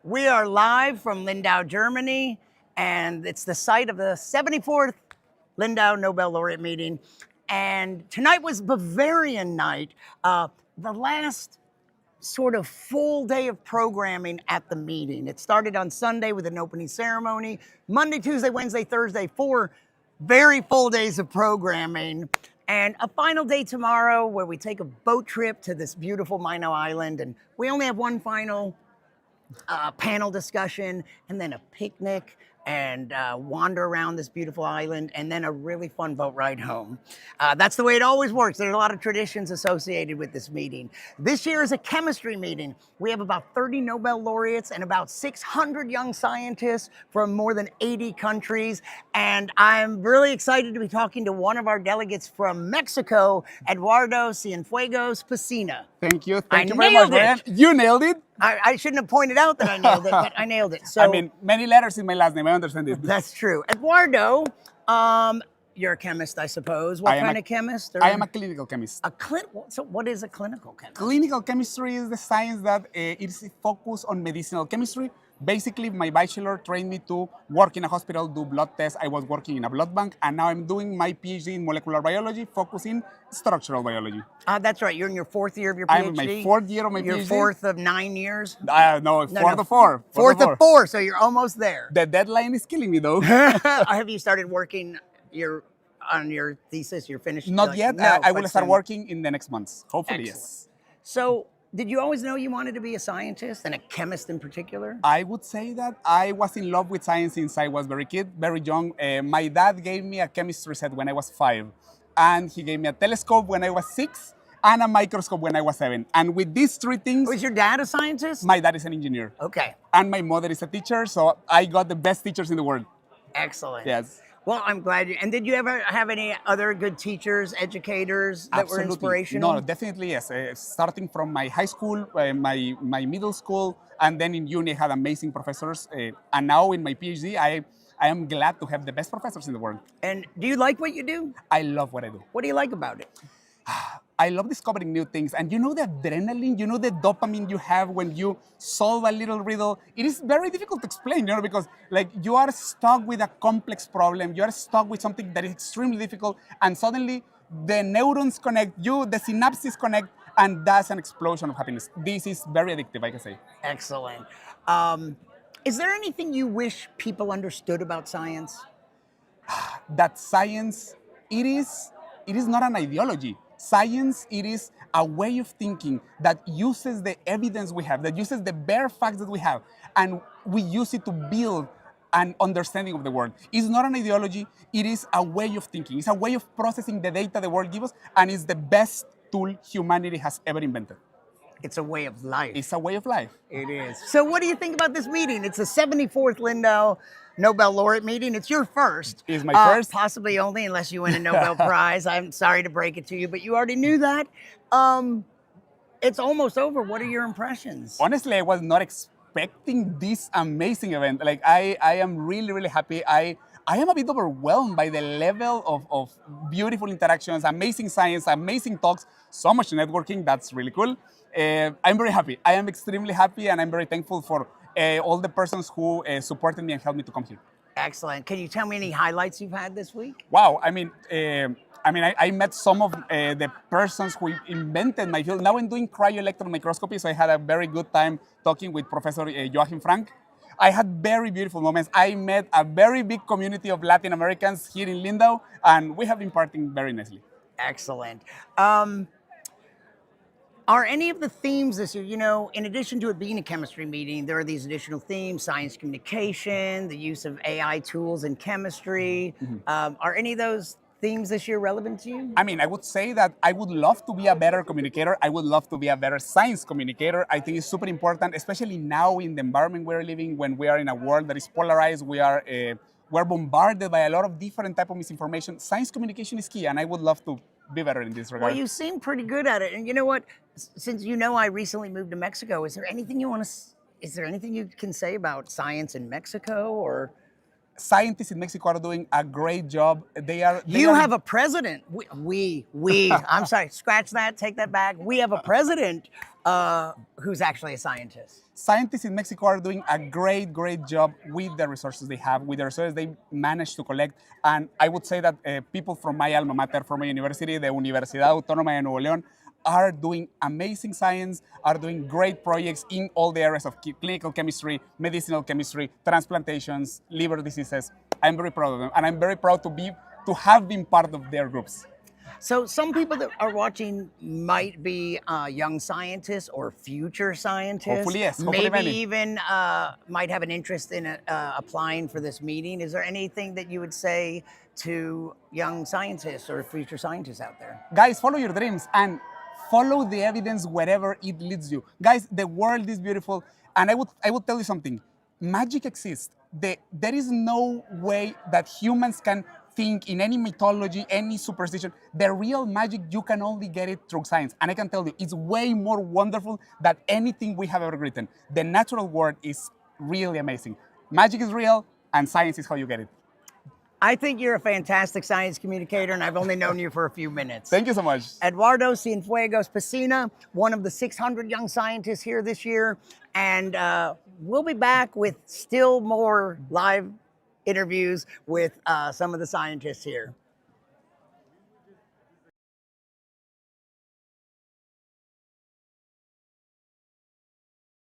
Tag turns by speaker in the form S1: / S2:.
S1: We are live from Lindau, Germany, and it's the site of the 74th Lindau Nobel Laureate meeting. And tonight was Bavarian night, the last sort of full day of programming at the meeting. It started on Sunday with an opening ceremony, Monday, Tuesday, Wednesday, Thursday, 4 very full days of programming. And a final day tomorrow where we take a boat trip to this beautiful Malow island. And we only have one final panel discussion, and then a picnic, and wander around this beautiful island, and then a really fun boat ride home. That's the way it always works. There are a lot of traditions associated with this meeting. This year is a chemistry meeting. We have about 30 Nobel laureates and about 600 young scientists from more than 80 countries. And I'm really excited to be talking to one of our delegates from Mexico, Eduardo Cienfuegos Pecina.
S2: Thank you.
S1: I
S2: Thank you very much,
S1: nailed it.
S2: Brian. You nailed it.
S1: I shouldn't have pointed out that I nailed it, but I nailed it. So
S2: I mean, many letters in my last name. I understand it.
S1: that's true. Eduardo, you're a chemist, I suppose. What kind of chemist?
S2: I am a clinical chemist.
S1: So what is a clinical chemist?
S2: Clinical chemistry is the science that is focused on medicinal chemistry. Basically, my bachelor trained me to work in a hospital, do blood tests. I was working in a blood bank, and now I'm doing my PhD in molecular biology, focusing structural biology.
S1: That's right. You're in your 4th year of your PhD.
S2: I'm in my 4th year of my
S1: Your
S2: PhD.
S1: 4th of 9 years.
S2: No, fourth of 4.
S1: 4th of 4. So you're almost there.
S2: The deadline is killing me, though.
S1: Have you started working on your thesis? You're finished?
S2: Not yet.
S1: No,
S2: I will start working in the next months. Hopefully,
S1: Excellent.
S2: yes.
S1: So, did you always know you wanted to be a scientist and a chemist in particular?
S2: I would say that I was in love with science since I was very young. My dad gave me a chemistry set when I was 5, and he gave me a telescope when I was 6, and a microscope when I was 7. And with these 3 things,
S1: Was your dad a scientist?
S2: my dad is an engineer,
S1: Okay,
S2: and my mother is a teacher, so I got the best teachers in the world.
S1: excellent.
S2: Yes.
S1: Well, I'm glad you. And did you ever have any other good teachers, educators that were inspirational?
S2: No, definitely yes. Starting from my high school, my middle school, and then in uni I had amazing professors. And now in my PhD, I am glad to have the best professors in the world.
S1: And do you like what you do?
S2: I love what I do.
S1: What do you like about it?
S2: I love discovering new things. And you know the adrenaline, you know the dopamine you have when you solve a little riddle. It is very difficult to explain, because like you are stuck with a complex problem, you are stuck with something that is extremely difficult, and suddenly the neurons connect, the synapses connect, and that's an explosion of happiness. This is very addictive, I can say.
S1: Excellent. Is there anything you wish people understood about science?
S2: That science, it is not an ideology. Science, it is a way of thinking that uses the evidence we have, that uses the bare facts that we have, and we use it to build an understanding of the world. It's not an ideology, it is a way of thinking. It's a way of processing the data the world gives us, and it's the best tool humanity has ever invented.
S1: It's a way of life.
S2: It's a way of life.
S1: It is. So what do you think about this meeting? It's the 74th Lindau Nobel Laureate meeting. It's your first.
S2: It's my first.
S1: Possibly only, unless you win a Nobel Prize. I'm sorry to break it to you, but you already knew that. It's almost over. What are your impressions?
S2: Honestly, I was not expecting this amazing event. Like, I am really, really happy. I am a bit overwhelmed by the level of beautiful interactions, amazing science, amazing talks, so much networking. That's really cool. I'm very happy. I am extremely happy, and I'm very thankful for all the persons who supported me and helped me to come here.
S1: Excellent. Can you tell me any highlights you've had this week?
S2: Wow. I met some of the persons who invented my field. Now I'm doing cryo-electron microscopy, so I had a very good time talking with Professor Joachim Frank. I had very beautiful moments. I met a very big community of Latin Americans here in Lindau, and we have been partying very nicely.
S1: Excellent. Are any of the themes this year, in addition to it being a chemistry meeting, there are these additional themes, science communication, the use of AI tools in chemistry. Are any of those themes this year relevant to you?
S2: I would say that I would love to be a better communicator. I would love to be a better science communicator. I think it's super important, especially now in the environment we're living, when we are in a world that is polarized. We're bombarded by a lot of different type of misinformation. Science communication is key, and I would love to be better in this regard.
S1: Well, you seem pretty good at it. And you know what? Since I recently moved to Mexico, is there anything you can say about science in Mexico, or?
S2: Scientists in Mexico are doing a great job.
S1: You have a president. I'm sorry, scratch that, take that back. We have a president who's actually a scientist.
S2: Scientists in Mexico are doing a great, great job with the resources they have, with the resources they managed to collect. And I would say that people from my alma mater, from my university, the Universidad Autónoma de Nuevo León, are doing amazing science, are doing great projects in all the areas of clinical chemistry, medicinal chemistry, transplantations, liver diseases. I'm very proud of them, and I'm very proud to have been part of their groups.
S1: So some people that are watching might be young scientists or future scientists.
S2: Hopefully, yes. Hopefully
S1: Maybe
S2: many.
S1: even might have an interest in applying for this meeting. Is there anything that you would say to young scientists or future scientists out there?
S2: Guys, follow your dreams and follow the evidence wherever it leads you. Guys, the world is beautiful, and I would tell you something. Magic exists. There is no way that humans can think in any mythology, any superstition. The real magic, you can only get it through science. And I can tell you, it's way more wonderful than anything we have ever written. The natural world is really amazing. Magic is real, and science is how you get it.
S1: I think you're a fantastic science communicator, and I've only known you for a few minutes.
S2: Thank you so much.
S1: Eduardo Cienfuegos Pecina, one of the 600 young scientists here this year. And we'll be back with still more live interviews with some of the scientists here.